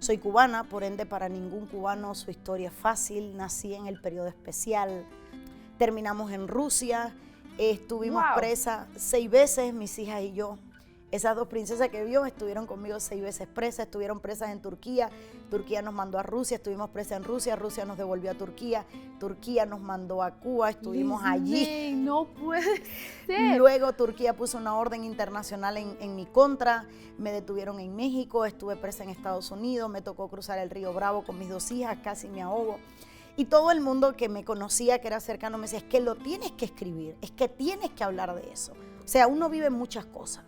Soy cubana, por ende para ningún cubano su historia es fácil. Nací en el periodo especial, terminamos en Rusia, estuvimos presas 6 veces, mis hijas y yo. Esas 2 princesas que vio estuvieron conmigo 6 veces presas, estuvieron presas en Turquía, Turquía nos mandó a Rusia, estuvimos presas en Rusia, Rusia nos devolvió a Turquía, Turquía nos mandó a Cuba, estuvimos allí. No puede ser. Luego Turquía puso una orden internacional en mi contra, me detuvieron en México, estuve presa en Estados Unidos, me tocó cruzar el río Bravo con mis 2 hijas, casi me ahogo. Y todo el mundo que me conocía, que era cercano, me decía, es que lo tienes que escribir, es que tienes que hablar de eso. O sea, uno vive muchas cosas.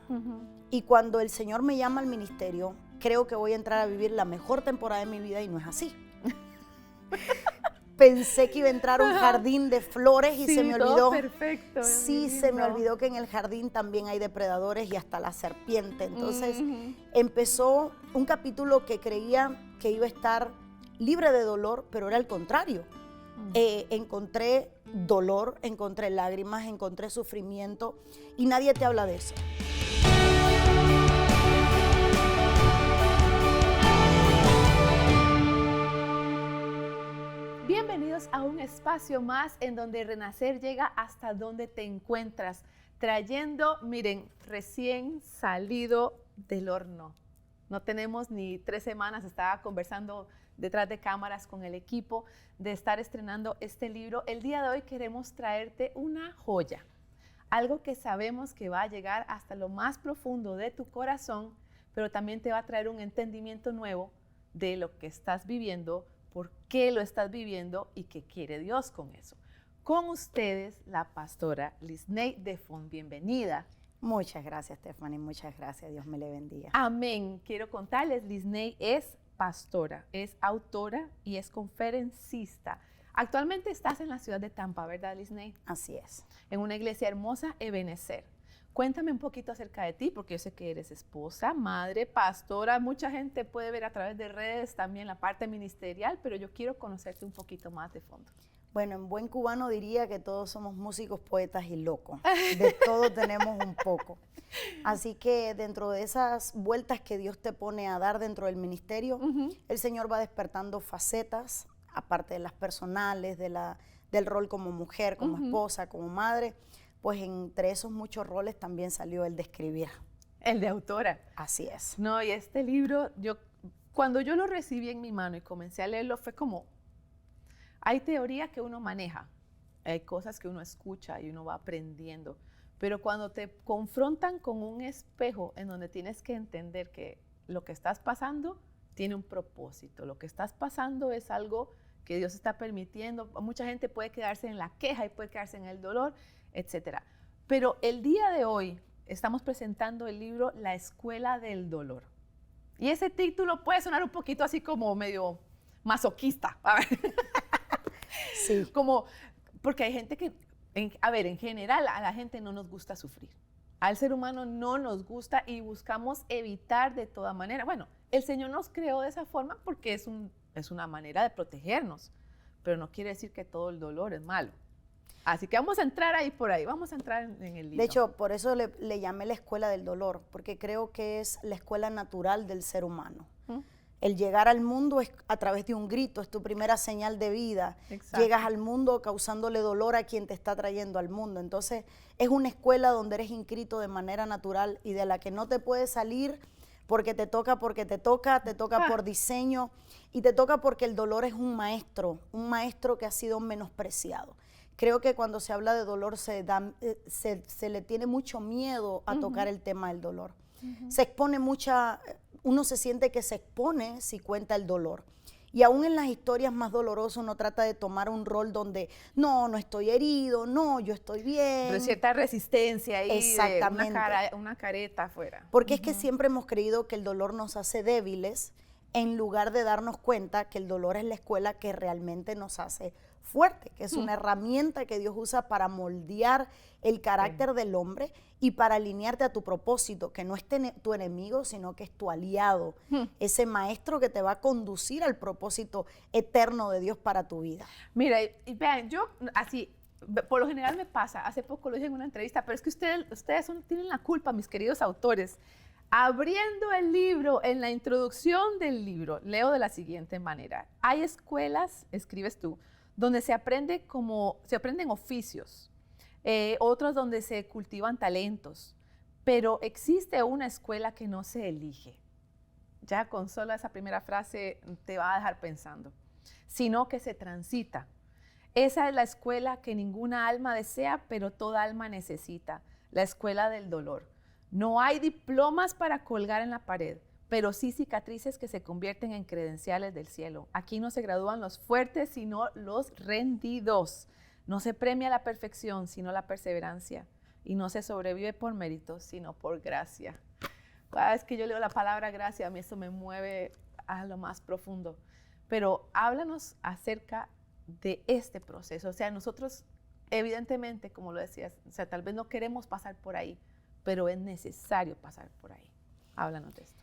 Y cuando el Señor me llama al ministerio, creo que voy a entrar a vivir la mejor temporada de mi vida y no es así. Pensé que iba a entrar a un jardín de flores y se me olvidó. Todo perfecto. Sí, se me olvidó que en el jardín también hay depredadores y hasta la serpiente. Entonces empezó un capítulo que creía que iba a estar libre de dolor, pero era el contrario. Encontré dolor, encontré lágrimas, encontré sufrimiento y nadie te habla de eso. Bienvenidos a un espacio más en donde Renacer llega hasta donde te encuentras, trayendo, miren, recién salido del horno. No tenemos ni 3 semanas, estaba conversando detrás de cámaras con el equipo de estar estrenando este libro. El día de hoy queremos traerte una joya, algo que sabemos que va a llegar hasta lo más profundo de tu corazón, pero también te va a traer un entendimiento nuevo de lo que estás viviendo, por qué lo estás viviendo y qué quiere Dios con eso. Con ustedes, la pastora Lisney Defon. Bienvenida. Muchas gracias, Stephanie, muchas gracias. Dios me le bendiga. Amén. Quiero contarles, Lisney es pastora, es autora y es conferencista. Actualmente estás en la ciudad de Tampa, ¿verdad, Lisney? Así es. En una iglesia hermosa, Ebenezer. Cuéntame un poquito acerca de ti, porque yo sé que eres esposa, madre, pastora. Mucha gente puede ver a través de redes también la parte ministerial, pero yo quiero conocerte un poquito más de fondo. Bueno, en buen cubano diría que todos somos músicos, poetas y locos. De todo tenemos un poco. Así que dentro de esas vueltas que Dios te pone a dar dentro del ministerio, el Señor va despertando facetas, aparte de las personales, del rol como mujer, como esposa, como madre. Pues entre esos muchos roles también salió el de escribir. El de autora. Así es. No, y este libro, cuando yo lo recibí en mi mano y comencé a leerlo, fue como, hay teoría que uno maneja, hay cosas que uno escucha y uno va aprendiendo, pero cuando te confrontan con un espejo en donde tienes que entender que lo que estás pasando tiene un propósito, lo que estás pasando es algo que Dios está permitiendo. Mucha gente puede quedarse en la queja y puede quedarse en el dolor, etcétera. Pero el día de hoy estamos presentando el libro La Escuela del Dolor. Y ese título puede sonar un poquito así como medio masoquista. A ver. Sí. Como, porque hay gente que, en general a la gente no nos gusta sufrir. Al ser humano no nos gusta y buscamos evitar de toda manera. Bueno, el Señor nos creó de esa forma porque es una manera de protegernos, pero no quiere decir que todo el dolor es malo. Así que vamos a entrar ahí por ahí, vamos a entrar en el libro. De hecho, por eso le llamé la escuela del dolor, porque creo que es la escuela natural del ser humano. El llegar al mundo es a través de un grito, es tu primera señal de vida. Exacto. Llegas al mundo causándole dolor a quien te está trayendo al mundo. Entonces, es una escuela donde eres inscrito de manera natural y de la que no te puedes salir porque te toca por diseño y te toca porque el dolor es un maestro que ha sido menospreciado. Creo que cuando se habla de dolor se le tiene mucho miedo a tocar el tema del dolor. Se expone uno se siente que se expone si cuenta el dolor. Y aún en las historias más dolorosas uno trata de tomar un rol donde no estoy herido, no, yo estoy bien. Pero cierta resistencia ahí, exactamente, de una careta afuera. Porque es que siempre hemos creído que el dolor nos hace débiles en lugar de darnos cuenta que el dolor es la escuela que realmente nos hace fuerte, que es una herramienta que Dios usa para moldear el carácter del hombre y para alinearte a tu propósito, que no es tu enemigo, sino que es tu aliado, ese maestro que te va a conducir al propósito eterno de Dios para tu vida. Mira, y vean, yo así, por lo general me pasa, hace poco lo dije en una entrevista, pero es que ustedes tienen la culpa, mis queridos autores. Abriendo el libro, en la introducción del libro, leo de la siguiente manera. Hay escuelas, escribes tú, donde se aprenden oficios, otros donde se cultivan talentos, pero existe una escuela que no se elige. Ya con solo esa primera frase te va a dejar pensando, sino que se transita. Esa es la escuela que ninguna alma desea, pero toda alma necesita, la escuela del dolor. No hay diplomas para colgar en la pared, pero sí cicatrices que se convierten en credenciales del cielo. Aquí no se gradúan los fuertes, sino los rendidos. No se premia la perfección, sino la perseverancia. Y no se sobrevive por mérito, sino por gracia. Cada vez que yo leo la palabra gracia, a mí eso me mueve a lo más profundo. Pero háblanos acerca de este proceso. O sea, nosotros, evidentemente, como lo decías, o sea, tal vez no queremos pasar por ahí, pero es necesario pasar por ahí. Háblanos de esto.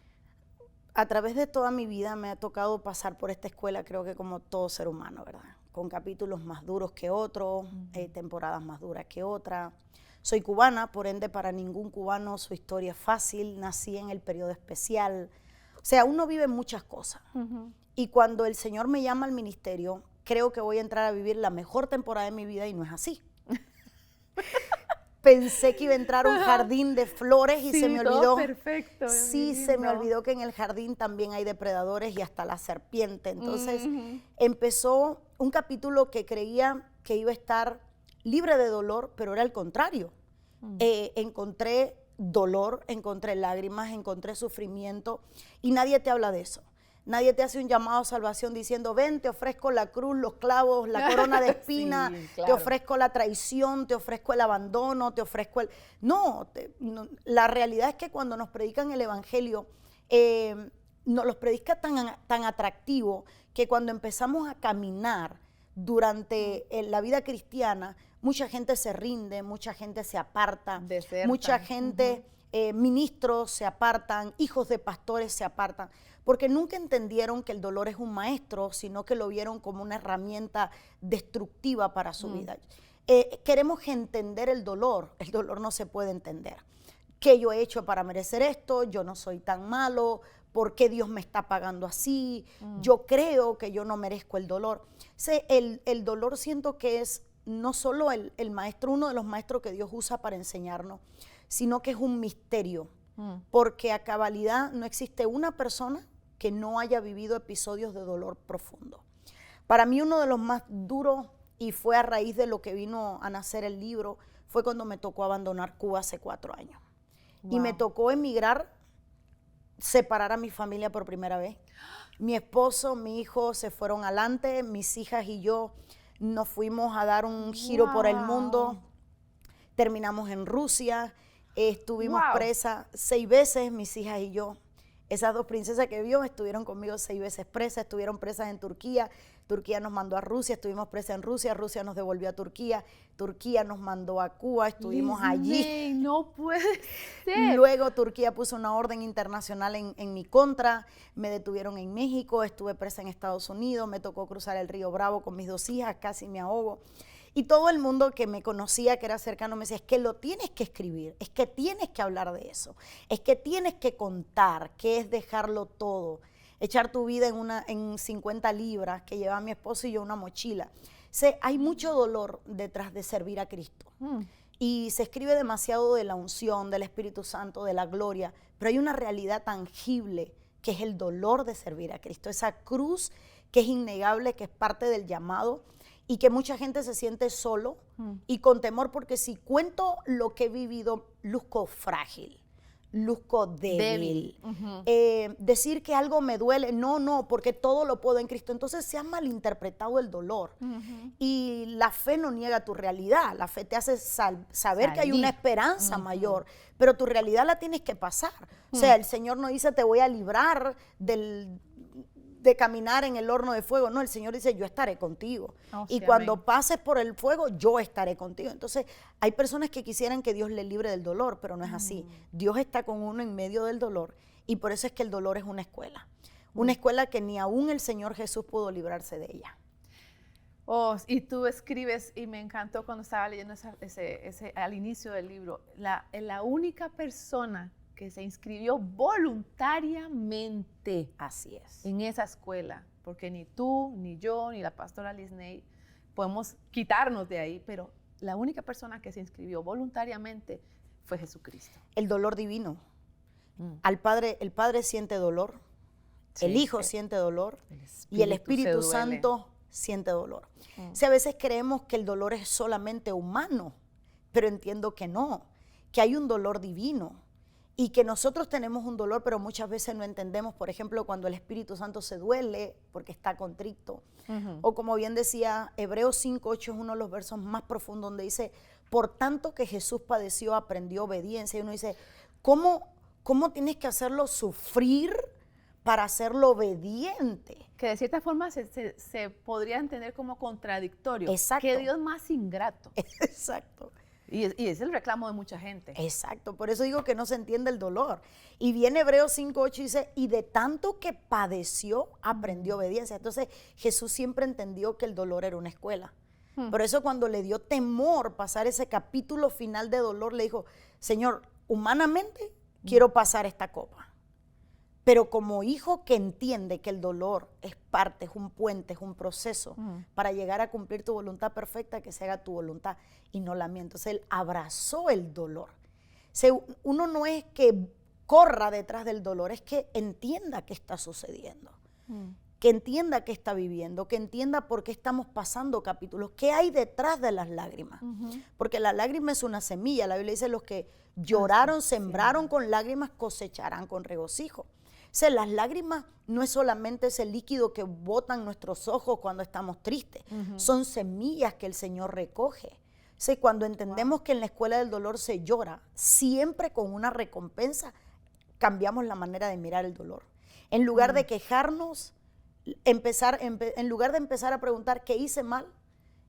A través de toda mi vida me ha tocado pasar por esta escuela, creo que como todo ser humano, ¿verdad? Con capítulos más duros que otros, temporadas más duras que otras. Soy cubana, por ende para ningún cubano su historia es fácil. Nací en el periodo especial. O sea, uno vive muchas cosas. Y cuando el Señor me llama al ministerio, creo que voy a entrar a vivir la mejor temporada de mi vida y no es así. Pensé que iba a entrar a un jardín de flores y sí, se me olvidó. Todo perfecto. Sí, se me olvidó que en el jardín también hay depredadores y hasta la serpiente. Entonces empezó un capítulo que creía que iba a estar libre de dolor, pero era el contrario. Encontré dolor, encontré lágrimas, encontré sufrimiento y nadie te habla de eso. Nadie te hace un llamado a salvación diciendo, ven, te ofrezco la cruz, los clavos, la corona de espinas, sí, claro. Te ofrezco la traición, te ofrezco el abandono, te ofrezco el... No, la realidad es que cuando nos predican el evangelio, nos los predica tan atractivo que cuando empezamos a caminar durante la vida cristiana, mucha gente se rinde, mucha gente se aparta, deserta. Mucha gente, ministros se apartan, hijos de pastores se apartan, porque nunca entendieron que el dolor es un maestro, sino que lo vieron como una herramienta destructiva para su vida. Queremos entender el dolor no se puede entender. ¿Qué yo he hecho para merecer esto? Yo no soy tan malo, ¿por qué Dios me está pagando así? Yo creo que yo no merezco el dolor. El dolor siento que es no solo el maestro, uno de los maestros que Dios usa para enseñarnos, sino que es un misterio, porque a cabalidad no existe una persona que no haya vivido episodios de dolor profundo. Para mí uno de los más duros, y fue a raíz de lo que vino a nacer el libro, fue cuando me tocó abandonar Cuba hace 4 años. Wow. Y me tocó emigrar, separar a mi familia por primera vez. Mi esposo, mi hijo se fueron adelante, mis hijas y yo nos fuimos a dar un giro por el mundo. Terminamos en Rusia, estuvimos presas 6 veces, mis hijas y yo. Esas 2 princesas que vio estuvieron conmigo 6 veces presas, estuvieron presas en Turquía, Turquía nos mandó a Rusia, estuvimos presas en Rusia, Rusia nos devolvió a Turquía, Turquía nos mandó a Cuba, estuvimos allí. No puede ser. Luego Turquía puso una orden internacional en mi contra, me detuvieron en México, estuve presa en Estados Unidos, me tocó cruzar el río Bravo con mis 2 hijas, casi me ahogo. Y todo el mundo que me conocía, que era cercano, me decía, es que lo tienes que escribir, es que tienes que hablar de eso, es que tienes que contar, que es dejarlo todo, echar tu vida en 50 libras, que lleva mi esposo y yo una mochila. Hay mucho dolor detrás de servir a Cristo. Y se escribe demasiado de la unción, del Espíritu Santo, de la gloria, pero hay una realidad tangible, que es el dolor de servir a Cristo, esa cruz que es innegable, que es parte del llamado, y que mucha gente se siente solo y con temor, porque si cuento lo que he vivido, luzco frágil, luzco débil. Decir que algo me duele, no, porque todo lo puedo en Cristo. Entonces se ha malinterpretado el dolor. Y la fe no niega tu realidad, la fe te hace saber que hay una esperanza mayor, pero tu realidad la tienes que pasar. O sea, el Señor no dice te voy a librar de caminar en el horno de fuego. No, el Señor dice, yo estaré contigo. Y cuando pases por el fuego, yo estaré contigo. Entonces, hay personas que quisieran que Dios le libre del dolor, pero no es así. Dios está con uno en medio del dolor, y por eso es que el dolor es una escuela. Una escuela que ni aún el Señor Jesús pudo librarse de ella. Y tú escribes, y me encantó cuando estaba leyendo ese al inicio del libro, la única persona que se inscribió voluntariamente Así es. en esa escuela, porque ni tú, ni yo, ni la pastora Lisney podemos quitarnos de ahí, pero la única persona que se inscribió voluntariamente fue Jesucristo. El dolor divino. Mm. El Padre siente dolor, el Sí, Hijo sí. siente dolor El y el Espíritu Espíritu se duele. Santo siente dolor. Mm. Si a veces creemos que el dolor es solamente humano, pero entiendo que no, que hay un dolor divino y que nosotros tenemos un dolor, pero muchas veces no entendemos, por ejemplo, cuando el Espíritu Santo se duele porque está contrito. O como bien decía, Hebreos 5:8 es uno de los versos más profundos donde dice, por tanto que Jesús padeció, aprendió obediencia. Y uno dice, ¿cómo tienes que hacerlo sufrir para hacerlo obediente? Que de cierta forma se podría entender como contradictorio. Exacto. Qué Dios más ingrato. Exacto. Y es el reclamo de mucha gente. Exacto, por eso digo que no se entiende el dolor. Y viene Hebreos 5:8 y dice, y de tanto que padeció, aprendió obediencia. Entonces Jesús siempre entendió que el dolor era una escuela. Por eso cuando le dio temor pasar ese capítulo final de dolor, le dijo, Señor, humanamente quiero pasar esta copa. Pero como hijo que entiende que el dolor es parte, es un puente, es un proceso para llegar a cumplir tu voluntad perfecta, que se haga tu voluntad y no la mía. Entonces él abrazó el dolor. Uno no es que corra detrás del dolor, es que entienda qué está sucediendo, que entienda qué está viviendo, que entienda por qué estamos pasando capítulos, qué hay detrás de las lágrimas. Porque la lágrima es una semilla. La Biblia dice, los que lloraron, sembraron con lágrimas, cosecharán con regocijo. O sea, las lágrimas no es solamente ese líquido que botan nuestros ojos cuando estamos tristes, son semillas que el Señor recoge. O sea, cuando entendemos que en la escuela del dolor se llora, siempre con una recompensa, cambiamos la manera de mirar el dolor. En lugar de quejarnos, en lugar de empezar a preguntar qué hice mal,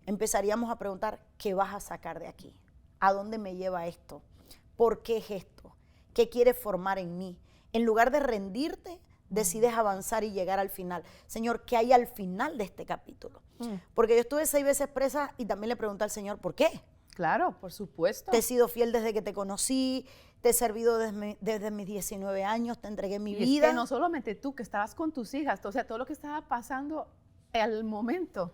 empezaríamos a preguntar qué vas a sacar de aquí, a dónde me lleva esto, por qué es esto, qué quieres formar en mí. En lugar de rendirte, decides avanzar y llegar al final. Señor, ¿qué hay al final de este capítulo? Porque yo estuve 6 veces presa y también le pregunté al Señor, ¿por qué? Claro, por supuesto. Te he sido fiel desde que te conocí, te he servido desde mis 19 años, te entregué mi vida. Es que no solamente tú, que estabas con tus hijas, o sea, todo lo que estaba pasando al momento.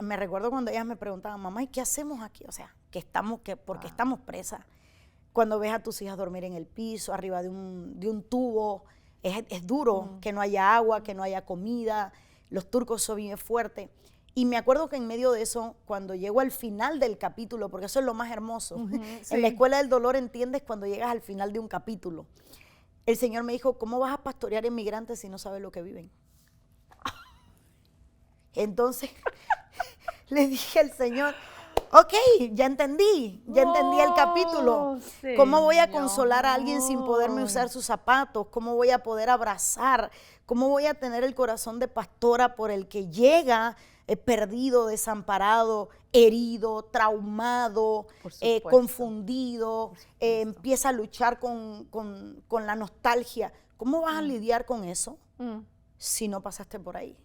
Me recuerdo cuando ellas me preguntaban, mamá, ¿y qué hacemos aquí? O sea, ¿por qué estamos presas? Cuando ves a tus hijas dormir en el piso, arriba de un tubo, es duro que no haya agua, que no haya comida. Los turcos son bien fuertes. Y me acuerdo que en medio de eso, cuando llego al final del capítulo, porque eso es lo más hermoso, Sí. en la escuela del dolor entiendes cuando llegas al final de un capítulo. El Señor me dijo, ¿cómo vas a pastorear inmigrantes si no sabes lo que viven? Entonces, le dije al Señor, ok, ya entendí el capítulo. ¿Cómo voy a consolar a alguien sin poderme usar sus zapatos? ¿Cómo voy a poder abrazar? ¿Cómo voy a tener el corazón de pastora por el que llega perdido, desamparado, herido, traumado, confundido, empieza a luchar con la nostalgia? ¿Cómo vas a lidiar con eso si no pasaste por ahí?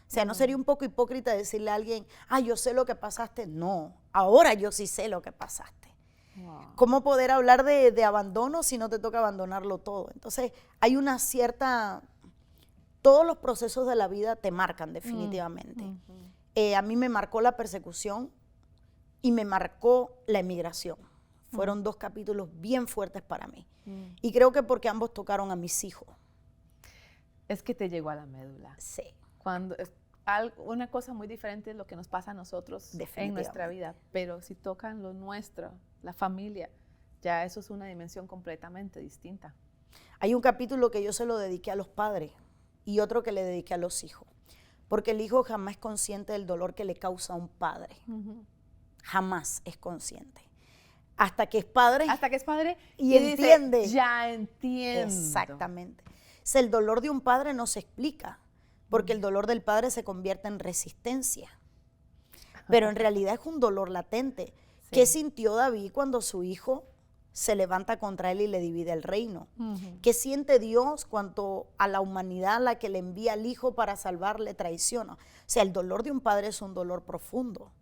O sea, ¿no sería un poco hipócrita decirle a alguien, yo sé lo que pasaste? No, ahora yo sí sé lo que pasaste. Wow. ¿Cómo poder hablar de abandono si no te toca abandonarlo todo? Entonces, hay una cierta... Todos los procesos de la vida te marcan definitivamente. A mí me marcó la persecución y me marcó la emigración. Fueron 2 capítulos bien fuertes para mí. Y creo que porque ambos tocaron a mis hijos. Es que te llegó a la médula. Sí. Una cosa muy diferente es lo que nos pasa a nosotros en nuestra vida, pero si tocan lo nuestro, la familia, ya eso es una dimensión completamente distinta. Hay un capítulo que yo se lo dediqué a los padres y otro que le dediqué a los hijos, porque el hijo jamás es consciente del dolor que le causa a un padre. Jamás es consciente. Hasta que es padre. Hasta que es padre y entiende. Dice, ya entiendo. Exactamente. El dolor de un padre no se explica, porque el dolor del padre se convierte en resistencia. Pero en realidad es un dolor latente. Sí. ¿Qué sintió David cuando su hijo se levanta contra él y le divide el reino? ¿Qué siente Dios cuando a la humanidad a la que le envía al hijo para salvarle traiciona? O sea, el dolor de un padre es un dolor profundo.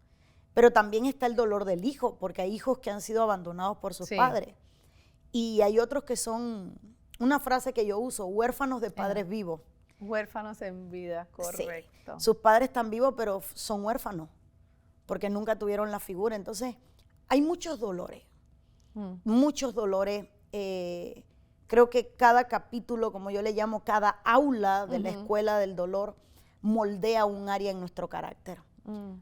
Pero también está el dolor del hijo, porque hay hijos que han sido abandonados por sus padres. Y hay otros que son, una frase que yo uso, huérfanos de padres vivos. Huérfanos en vida, correcto. Sí. Sus padres están vivos, pero son huérfanos, porque nunca tuvieron la figura. Entonces, hay muchos dolores, muchos dolores. Creo que cada capítulo, como yo le llamo, cada aula de la escuela del dolor, moldea un área en nuestro carácter.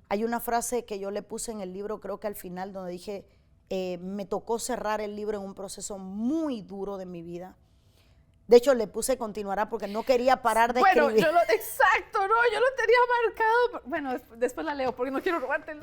Hay una frase que yo le puse en el libro, creo que al final, donde dije, me tocó cerrar el libro en un proceso muy duro de mi vida. De hecho, le puse continuará porque no quería parar de escribir. Exacto, no, yo lo tenía marcado. Bueno, después la leo porque no quiero robarte el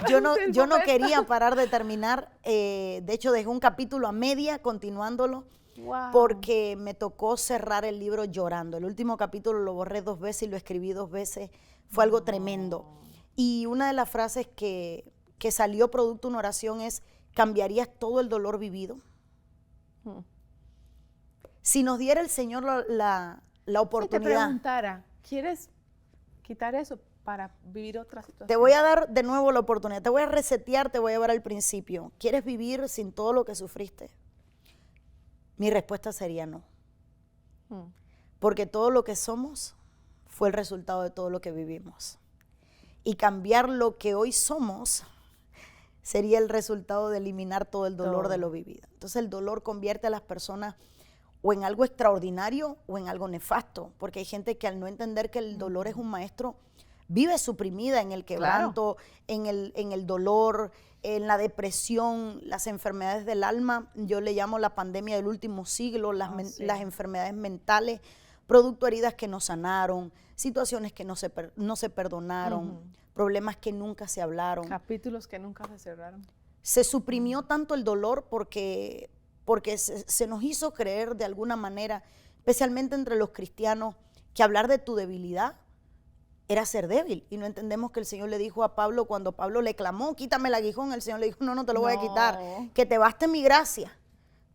Yo no quería parar de terminar. De hecho, dejé un capítulo a media continuándolo. Wow. Porque me tocó cerrar el libro llorando. El último capítulo lo borré 2 veces y lo escribí 2 veces. Fue algo tremendo. Y una de las frases que salió producto de una oración es, ¿cambiarías todo el dolor vivido? Si nos diera el Señor la oportunidad. Si te preguntara, ¿quieres quitar eso para vivir otra situación? Te voy a dar de nuevo la oportunidad. Te voy a resetear, te voy a llevar al principio. ¿Quieres vivir sin todo lo que sufriste? Mi respuesta sería no. Porque todo lo que somos fue el resultado de todo lo que vivimos. Y cambiar lo que hoy somos sería el resultado de eliminar todo el dolor de lo vivido. Entonces el dolor convierte a las personas o en algo extraordinario o en algo nefasto. Porque hay gente que al no entender que el dolor es un maestro, vive suprimida en el quebranto, en el dolor, en la depresión, las enfermedades del alma. Yo le llamo la pandemia del último siglo, las enfermedades mentales, producto de heridas que no sanaron, situaciones que no se perdonaron, problemas que nunca se hablaron. Capítulos que nunca se cerraron. Se suprimió tanto el dolor porque se nos hizo creer de alguna manera, especialmente entre los cristianos, que hablar de tu debilidad era ser débil. Y no entendemos que el Señor le dijo a Pablo, cuando Pablo le clamó, quítame el aguijón, el Señor le dijo, no te lo voy a quitar, que te baste mi gracia.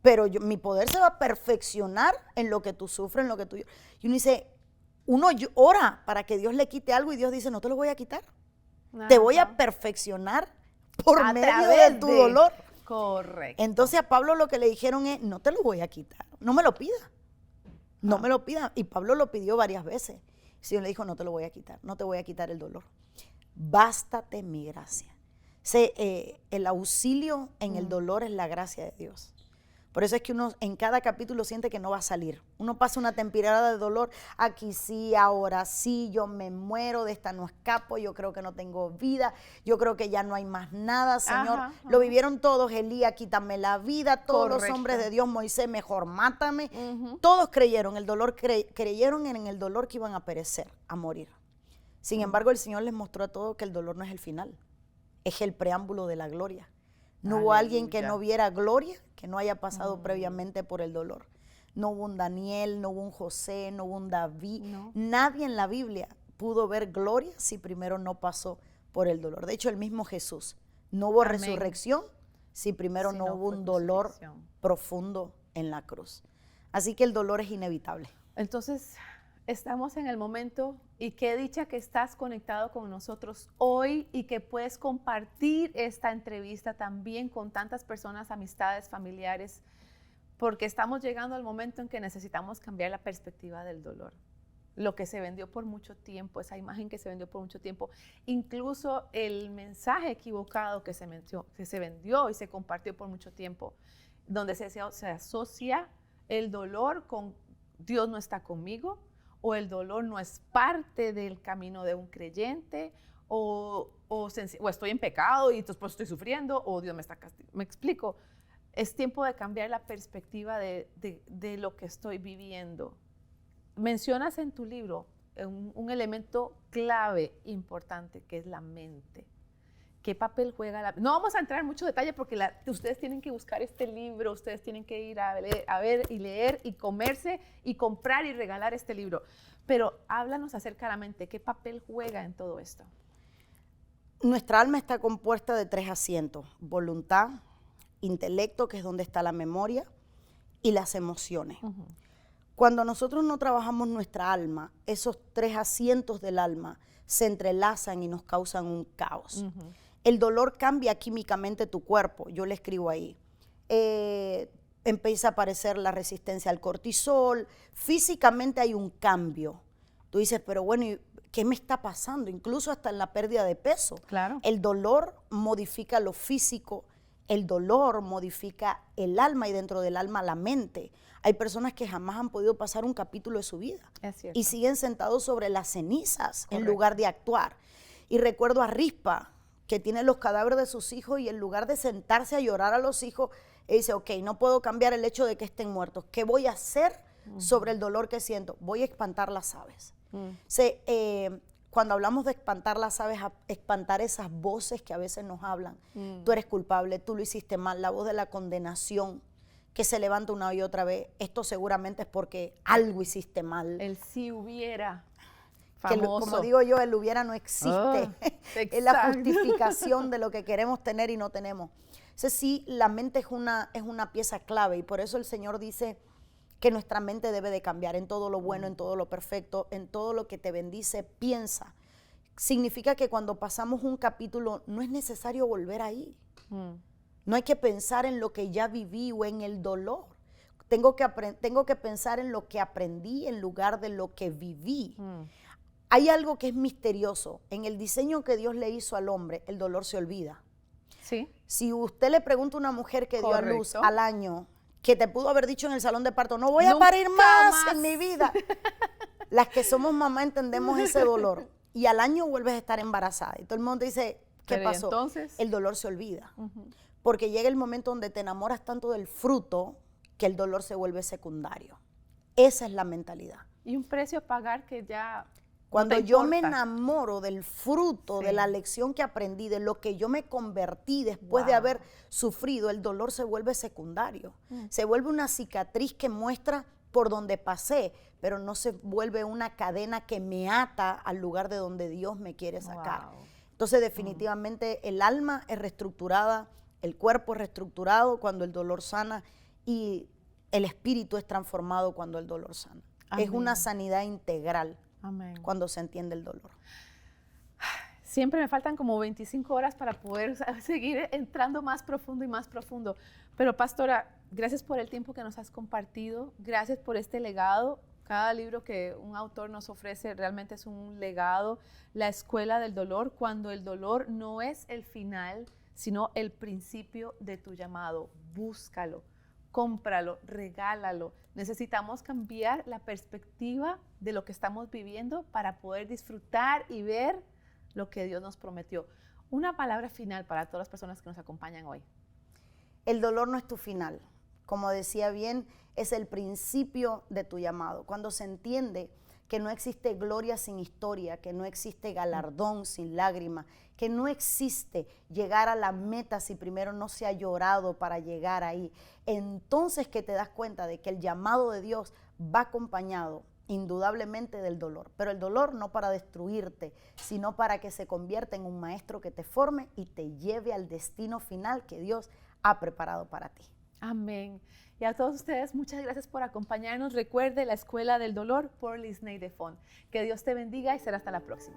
Pero mi poder se va a perfeccionar en lo que tú sufres, en lo que tú... Y uno dice, uno ora para que Dios le quite algo y Dios dice, no te lo voy a quitar. Te voy a perfeccionar por medio de tu dolor. Correcto. Entonces a Pablo lo que le dijeron es, no te lo voy a quitar, no me lo pida. No me lo pida. Y Pablo lo pidió varias veces. El Señor le dijo, no te lo voy a quitar, no te voy a quitar el dolor. Bástate mi gracia. El auxilio en el dolor es la gracia de Dios. Por eso es que uno en cada capítulo siente que no va a salir. Uno pasa una temporada de dolor, aquí sí, ahora sí, yo me muero, de esta no escapo, yo creo que no tengo vida, yo creo que ya no hay más nada, Señor. Lo vivieron todos, Elías, quítame la vida, todos los hombres de Dios, Moisés, mejor mátame. Todos creyeron, creyeron en el dolor que iban a perecer, a morir. Sin embargo, el Señor les mostró a todos que el dolor no es el final, es el preámbulo de la gloria. No hubo alguien que no viera gloria, que no haya pasado previamente por el dolor. No hubo un Daniel, no hubo un José, no hubo un David. Nadie en la Biblia pudo ver gloria si primero no pasó por el dolor. De hecho, el mismo Jesús. No hubo resurrección si primero no hubo un dolor profundo en la cruz. Así que el dolor es inevitable. Entonces, estamos en el momento y qué dicha que estás conectado con nosotros hoy y que puedes compartir esta entrevista también con tantas personas, amistades, familiares, porque estamos llegando al momento en que necesitamos cambiar la perspectiva del dolor. Lo que se vendió por mucho tiempo, esa imagen que se vendió por mucho tiempo, incluso el mensaje equivocado que se vendió y se compartió por mucho tiempo, donde se asocia el dolor con Dios no está conmigo, o el dolor no es parte del camino de un creyente, o estoy en pecado y entonces pues estoy sufriendo, o Dios me está castigando. ¿Me explico? Es tiempo de cambiar la perspectiva de lo que estoy viviendo. Mencionas en tu libro un elemento clave importante, que es la mente. ¿Qué papel juega la mente? No vamos a entrar en mucho detalle porque ustedes tienen que buscar este libro, ustedes tienen que ir a ver y leer y comerse y comprar y regalar este libro. Pero háblanos acerca de la mente, ¿qué papel juega en todo esto? Nuestra alma está compuesta de 3 asientos, voluntad, intelecto, que es donde está la memoria, y las emociones. Cuando nosotros no trabajamos nuestra alma, esos 3 asientos del alma se entrelazan y nos causan un caos. El dolor cambia químicamente tu cuerpo, yo le escribo ahí. empieza a aparecer la resistencia al cortisol, físicamente hay un cambio. Tú dices, pero bueno, ¿y qué me está pasando? Incluso hasta en la pérdida de peso. Claro. El dolor modifica lo físico, el dolor modifica el alma y dentro del alma la mente. Hay personas que jamás han podido pasar un capítulo de su vida Es cierto. y siguen sentados sobre las cenizas en Correcto. lugar de actuar. Y recuerdo a Rispa, que tiene los cadáveres de sus hijos y en lugar de sentarse a llorar a los hijos, ella dice, ok, no puedo cambiar el hecho de que estén muertos. ¿Qué voy a hacer sobre el dolor que siento? Voy a espantar las aves. Cuando hablamos de espantar las aves, a espantar esas voces que a veces nos hablan. Tú eres culpable, tú lo hiciste mal, la voz de la condenación que se levanta una y otra vez. Esto seguramente es porque algo hiciste mal. El si hubiera. Que Famoso. como digo yo, el hubiera no existe. Es la justificación de lo que queremos tener y no tenemos. Entonces sí, la mente es una pieza clave y por eso el Señor dice que nuestra mente debe de cambiar en todo lo bueno, en todo lo perfecto, en todo lo que te bendice, piensa. Significa que cuando pasamos un capítulo no es necesario volver ahí. No hay que pensar en lo que ya viví o en el dolor. Tengo que pensar en lo que aprendí en lugar de lo que viví. Hay algo que es misterioso. En el diseño que Dios le hizo al hombre, el dolor se olvida. Sí. Si usted le pregunta a una mujer que dio a luz Correcto. al año, que te pudo haber dicho en el salón de parto, no voy a Nunca parir más más. en mi vida. Las que somos mamá entendemos ese dolor. Y al año vuelves a estar embarazada. Y todo el mundo dice, ¿qué Pero, ¿y pasó? entonces? El dolor se olvida. Porque llega el momento donde te enamoras tanto del fruto que el dolor se vuelve secundario. Esa es la mentalidad. Y un precio a pagar que ya Cuando no te yo me importa. enamoro del fruto, Sí. de la lección que aprendí, de lo que yo me convertí después de Wow. haber sufrido, el dolor se vuelve secundario. Se vuelve una cicatriz que muestra por donde pasé, pero no se vuelve una cadena que me ata al lugar de donde Dios me quiere sacar. Wow. Entonces, definitivamente, el alma es reestructurada, el cuerpo es reestructurado cuando el dolor sana y el espíritu es transformado cuando el dolor sana. Es Amén. una sanidad integral Amén. cuando se entiende el dolor. Siempre me faltan como 25 horas para poder seguir entrando más profundo y más profundo. Pero pastora, gracias por el tiempo que nos has compartido, gracias por este legado. Cada libro que un autor nos ofrece realmente es un legado. La escuela del dolor, cuando el dolor no es el final, sino el principio de tu llamado. Búscalo, cómpralo, regálalo. Necesitamos cambiar la perspectiva de lo que estamos viviendo para poder disfrutar y ver lo que Dios nos prometió. Una palabra final para todas las personas que nos acompañan hoy. El dolor no es tu final. Como decía bien, es el principio de tu llamado. Cuando se entiende que no existe gloria sin historia, que no existe galardón sin lágrima, que no existe llegar a la meta si primero no se ha llorado para llegar ahí, entonces que te das cuenta de que el llamado de Dios va acompañado indudablemente del dolor, pero el dolor no para destruirte, sino para que se convierta en un maestro que te forme y te lleve al destino final que Dios ha preparado para ti. Amén. Y a todos ustedes, muchas gracias por acompañarnos. Recuerde la Escuela del Dolor por Lisney Defon. Que Dios te bendiga y será hasta la próxima.